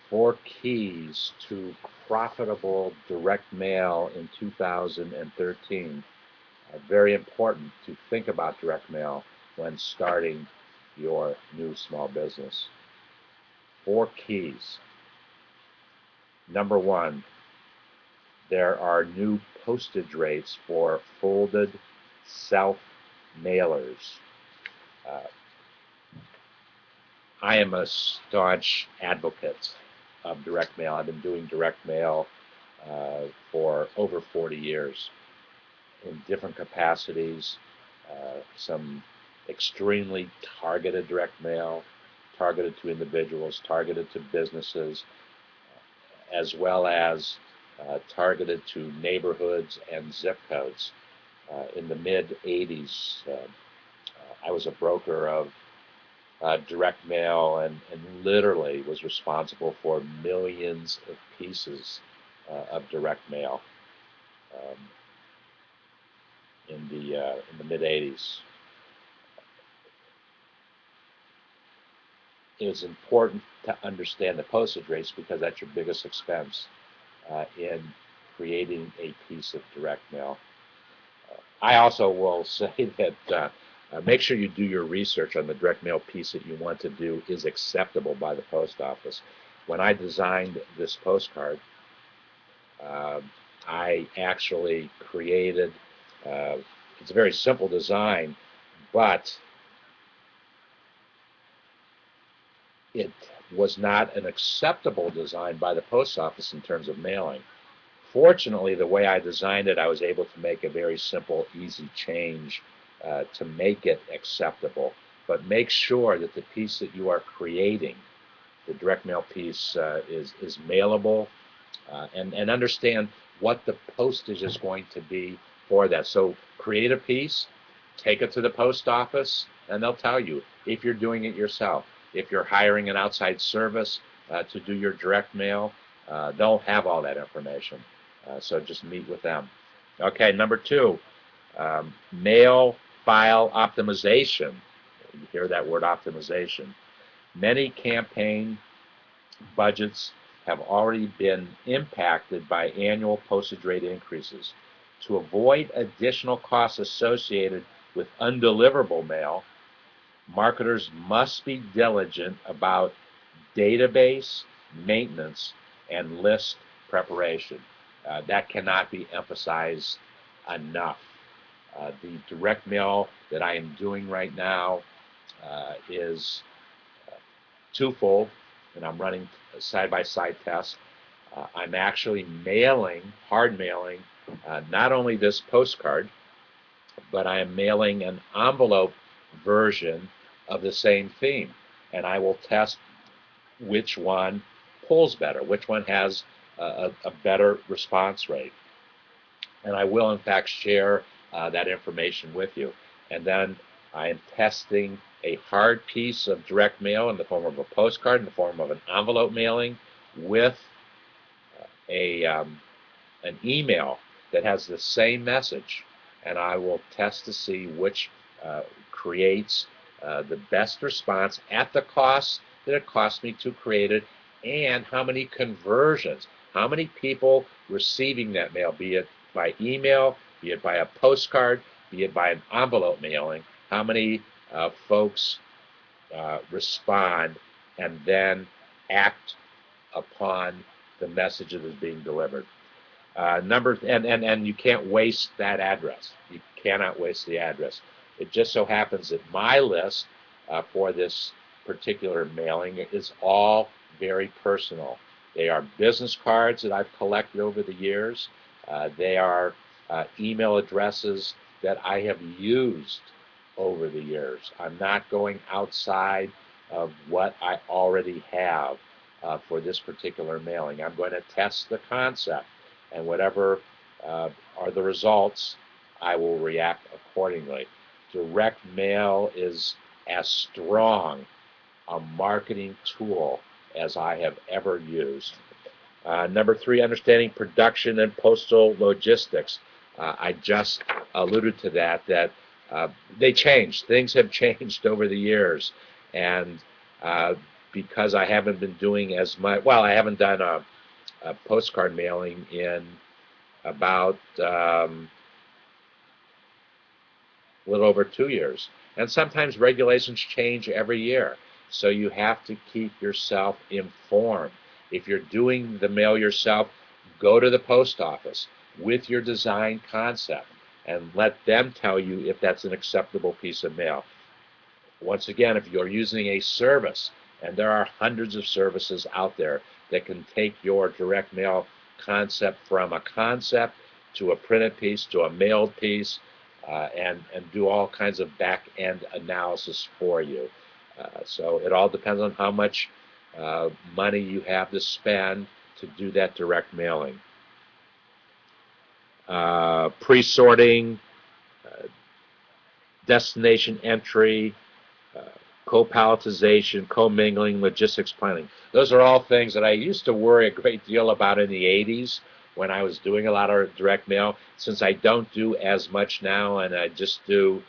4 keys to profitable direct mail in 2013. Very important to think about direct mail when starting your new small business. 4 keys. Number 1, there are new postage rates for folded self-mailers. Uh, I am a staunch advocate of direct mail. I've been doing direct mail for over 40 years in different capacities, some extremely targeted direct mail, targeted to individuals, targeted to businesses, as well as targeted to neighborhoods and zip codes. In the mid 80s, I was a broker of direct mail and literally was responsible for millions of pieces of direct mail um, in the mid 80s. It is important to understand the postage rates because that's your biggest expense in creating a piece of direct mail. I also will say that make sure you do your research on the direct mail piece that you want to do is acceptable by the post office. When I designed this postcard, uh, I actually created, it's a very simple design, but it was not an acceptable design by the post office in terms of mailing. Fortunately, the way I designed it, I was able to make a very simple, easy change to make it acceptable. But make sure that the piece that you are creating, the direct mail piece, is mailable, and understand what the postage is going to be for that. So create a piece, take it to the post office, and they'll tell you if you're doing it yourself. If you're hiring an outside service to do your direct mail, they'll have all that information. So just meet with them. Okay, number 2, mail file optimization. You hear that word optimization. Many campaign budgets have already been impacted by annual postage rate increases. To avoid additional costs associated with undeliverable mail, marketers must be diligent about database maintenance and list preparation. That cannot be emphasized enough. The direct mail that I am doing right now is twofold, and I'm running side-by-side tests. I'm actually mailing, hard mailing, not only this postcard, but I am mailing an envelope version of the same theme. And I will test which one pulls better, which one has a better response rate. And I will, in fact, share that information with you. And then I am testing a hard piece of direct mail in the form of a postcard, in the form of an envelope mailing, with an email that has the same message. And I will test to see which creates the best response at the cost that it cost me to create it, and how many conversions, how many people receiving that mail, be it by email, be it by a postcard, be it by an envelope mailing, how many folks respond and then act upon the message that is being delivered. And you can't waste that address. You cannot waste the address. It just so happens that my list for this particular mailing is all very personal. They are business cards that I've collected over the years. They are email addresses that I have used over the years. I'm not going outside of what I already have for this particular mailing. I'm going to test the concept, and whatever are the results, I will react accordingly. Direct mail is as strong a marketing tool as I have ever used. Number 3, understanding production and postal logistics. I just alluded to that they changed. Things have changed over the years, and because I haven't been doing as much. Well, I haven't done a postcard mailing in about a little over 2 years. And sometimes regulations change every year, so you have to keep yourself informed. If you're doing the mail yourself, go to the post office with your design concept and let them tell you if that's an acceptable piece of mail. Once again, if you're using a service, and there are hundreds of services out there that can take your direct mail concept from a concept to a printed piece to a mailed piece, and do all kinds of back-end analysis for you. So it all depends on how much money you have to spend to do that direct mailing. Pre-sorting, destination entry, co-palletization, co-mingling, logistics planning. Those are all things that I used to worry a great deal about in the 80s when I was doing a lot of direct mail. Since I don't do as much now and I just do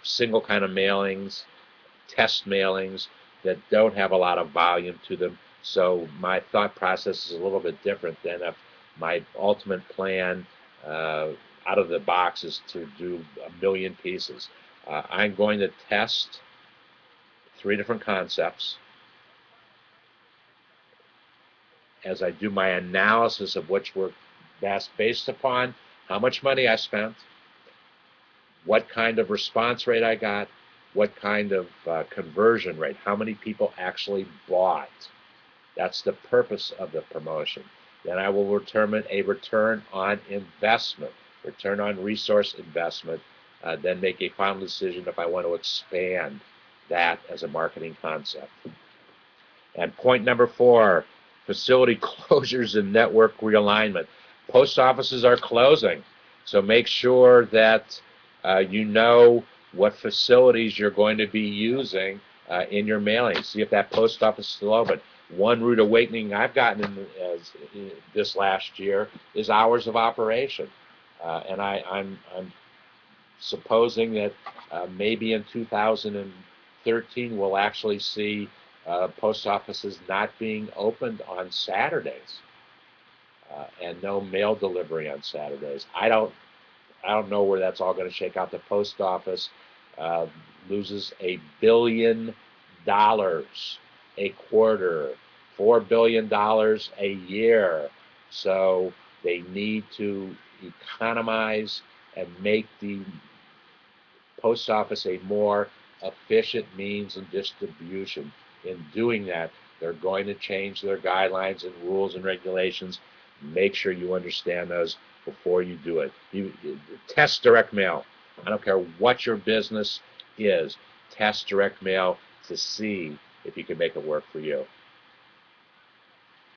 single kind of mailings, test mailings that don't have a lot of volume to them. So my thought process is a little bit different than if my ultimate plan out of the box is to do 1,000,000 pieces. I'm going to test 3 different concepts as I do my analysis of which were best based upon how much money I spent, what kind of response rate I got, what kind of conversion rate, how many people actually bought. That's the purpose of the promotion. Then I will determine a return on investment, return on resource investment, then make a final decision if I want to expand that as a marketing concept. And point number 4, facility closures and network realignment. Post offices are closing, so make sure that you know what facilities you're going to be using in your mailing. See if that post office is still open. One rude awakening I've gotten in this last year is hours of operation, and I'm supposing that maybe in 2013 we'll actually see post offices not being opened on Saturdays and no mail delivery on Saturdays. I don't know where that's all going to shake out. The post office loses $1 billion a quarter, $4 billion a year. So they need to economize and make the post office a more efficient means of distribution. In doing that, they're going to change their guidelines and rules and regulations. Make sure you understand those before you do it. You test direct mail. I don't care what your business is. Test direct mail to see if you can make it work for you.